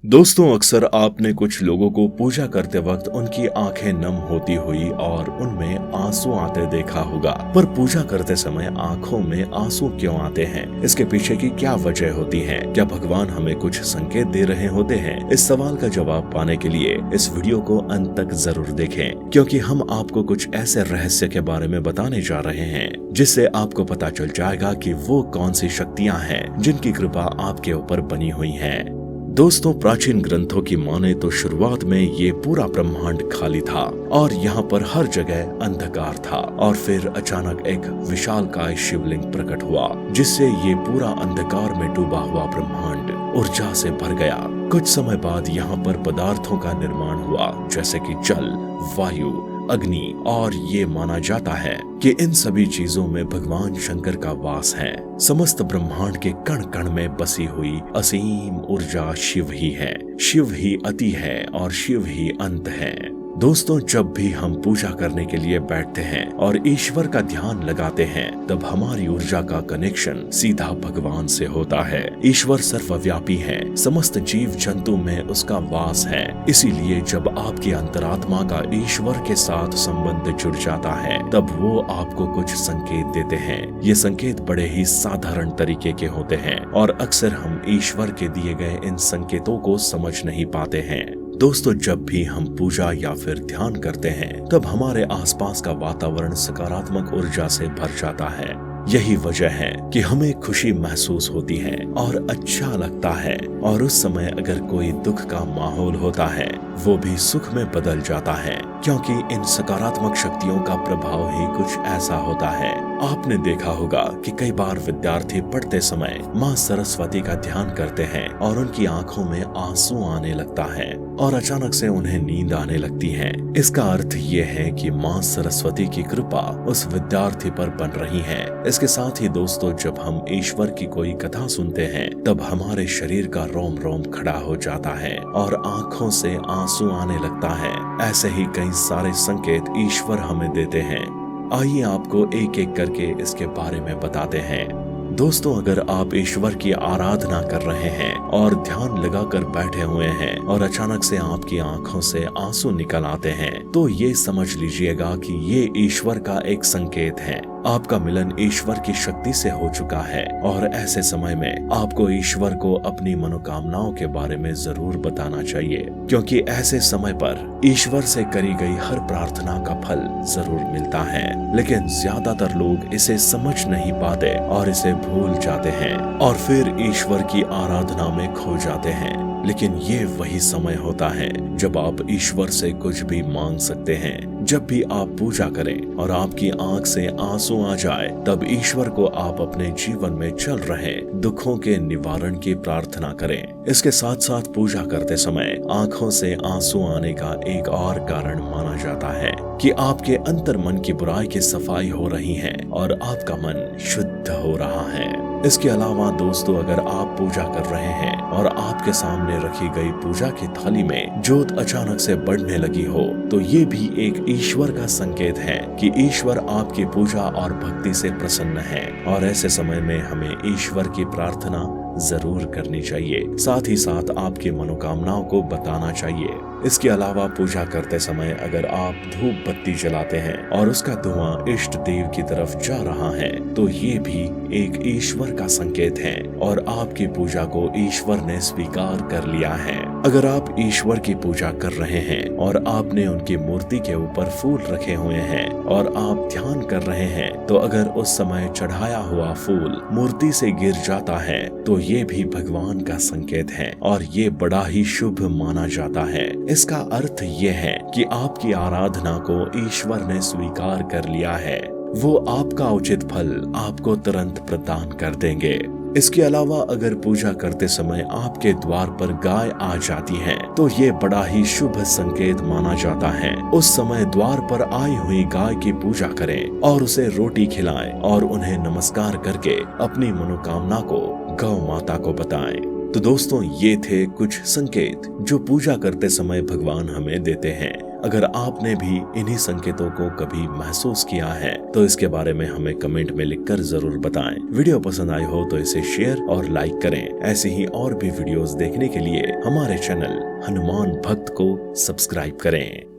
दोस्तों, अक्सर आपने कुछ लोगों को पूजा करते वक्त उनकी आंखें नम होती हुई और उनमें आंसू आते देखा होगा। पर पूजा करते समय आंखों में आंसू क्यों आते हैं? इसके पीछे की क्या वजह होती है? क्या भगवान हमें कुछ संकेत दे रहे होते हैं? इस सवाल का जवाब पाने के लिए इस वीडियो को अंत तक जरूर देखें, क्योंकि हम आपको कुछ ऐसे रहस्य के बारे में बताने जा रहे हैं जिससे आपको पता चल जाएगा कि वो कौन सी शक्तियाँ हैं जिनकी कृपा आपके ऊपर बनी हुई है। दोस्तों, प्राचीन ग्रंथों की माने तो शुरुआत में ये पूरा ब्रह्मांड खाली था और यहाँ पर हर जगह अंधकार था। और फिर अचानक एक विशालकाय शिवलिंग प्रकट हुआ, जिससे ये पूरा अंधकार में डूबा हुआ ब्रह्मांड ऊर्जा से भर गया। कुछ समय बाद यहाँ पर पदार्थों का निर्माण हुआ, जैसे कि जल, वायु, अग्नि, और ये माना जाता है कि इन सभी चीजों में भगवान शंकर का वास है। समस्त ब्रह्मांड के कण कण में बसी हुई असीम ऊर्जा शिव ही है। शिव ही अति है और शिव ही अंत है। दोस्तों, जब भी हम पूजा करने के लिए बैठते हैं और ईश्वर का ध्यान लगाते हैं, तब हमारी ऊर्जा का कनेक्शन सीधा भगवान से होता है। ईश्वर सर्वव्यापी है, समस्त जीव जंतु में उसका वास है। इसीलिए जब आपकी अंतरात्मा का ईश्वर के साथ संबंध जुड़ जाता है, तब वो आपको कुछ संकेत देते हैं। ये संकेत बड़े ही साधारण तरीके के होते हैं और अक्सर हम ईश्वर के दिए गए इन संकेतों को समझ नहीं पाते हैं। दोस्तों, जब भी हम पूजा या फिर ध्यान करते हैं, तब हमारे आसपास का वातावरण सकारात्मक ऊर्जा से भर जाता है। यही वजह है कि हमें खुशी महसूस होती है और अच्छा लगता है। और उस समय अगर कोई दुख का माहौल होता है, वो भी सुख में बदल जाता है, क्योंकि इन सकारात्मक शक्तियों का प्रभाव ही कुछ ऐसा होता है। आपने देखा होगा कि कई बार विद्यार्थी पढ़ते समय माँ सरस्वती का ध्यान करते हैं और उनकी आंखों में आंसू आने लगता है और अचानक से उन्हें नींद आने लगती है। इसका अर्थ ये है कि माँ सरस्वती की कृपा उस विद्यार्थी पर बन रही है। इसके साथ ही दोस्तों, जब हम ईश्वर की कोई कथा सुनते हैं, तब हमारे शरीर का रोम रोम खड़ा हो जाता है और आंखों से आंसू आने लगता है। ऐसे ही कई सारे संकेत ईश्वर हमें देते हैं। आइए आपको एक एक करके इसके बारे में बताते हैं। दोस्तों, अगर आप ईश्वर की आराधना कर रहे हैं और ध्यान लगाकर बैठे हुए हैं और अचानक से आपकी आंखों से आंसू निकल आते हैं, तो ये समझ लीजिएगा कि ये ईश्वर का एक संकेत है। आपका मिलन ईश्वर की शक्ति से हो चुका है और ऐसे समय में आपको ईश्वर को अपनी मनोकामनाओं के बारे में जरूर बताना चाहिए, क्योंकि ऐसे समय पर ईश्वर से करी गई हर प्रार्थना का फल जरूर मिलता है। लेकिन ज्यादातर लोग इसे समझ नहीं पाते और इसे भूल जाते हैं और फिर ईश्वर की आराधना में खो जाते हैं। लेकिन ये वही समय होता है जब आप ईश्वर से कुछ भी मांग सकते हैं। जब भी आप पूजा करें और आपकी आंख से आंसू आ जाए, तब ईश्वर को आप अपने जीवन में चल रहे दुखों के निवारण की प्रार्थना करें। इसके साथ साथ पूजा करते समय आंखों से आंसू आने का एक और कारण माना जाता है कि आपके अंतर मन की बुराई की सफाई हो रही है और आपका मन शुद्ध हो रहा है। इसके अलावा दोस्तों, अगर आप पूजा कर रहे हैं और आपके सामने रखी गई पूजा की थाली में ज्योत अचानक से बढ़ने लगी हो, तो ये भी एक ईश्वर का संकेत है कि ईश्वर आपकी पूजा और भक्ति से प्रसन्न है। और ऐसे समय में हमें ईश्वर की प्रार्थना जरूर करनी चाहिए। साथ ही साथ आपकी मनोकामनाओं को बताना चाहिए। इसके अलावा पूजा करते समय अगर आप धूप बत्ती जलाते हैं और उसका धुआं इष्ट देव की तरफ जा रहा है, तो ये भी एक ईश्वर का संकेत है और आपकी पूजा को ईश्वर ने स्वीकार कर लिया है। अगर आप ईश्वर की पूजा कर रहे हैं और आपने उनकी मूर्ति के ऊपर फूल रखे हुए हैं और आप ध्यान कर रहे हैं, तो अगर उस समय चढ़ाया हुआ फूल मूर्ति से गिर जाता है, तो ये भी भगवान का संकेत है और ये बड़ा ही शुभ माना जाता है। इसका अर्थ ये है कि आपकी आराधना को ईश्वर ने स्वीकार कर लिया है। वो आपका उचित फल आपको तुरंत प्रदान कर देंगे। इसके अलावा अगर पूजा करते समय आपके द्वार पर गाय आ जाती है, तो ये बड़ा ही शुभ संकेत माना जाता है। उस समय द्वार पर आई हुई गाय की पूजा करें और उसे रोटी खिलाएं और उन्हें नमस्कार करके अपनी मनोकामना को गौ माता को बताएं। तो दोस्तों, ये थे कुछ संकेत जो पूजा करते समय भगवान हमें देते हैं। अगर आपने भी इन्हीं संकेतों को कभी महसूस किया है तो इसके बारे में हमें कमेंट में लिखकर जरूर बताएं। वीडियो पसंद आई हो तो इसे शेयर और लाइक करें। ऐसे ही और भी वीडियोस देखने के लिए हमारे चैनल हनुमान भक्त को सब्सक्राइब करें।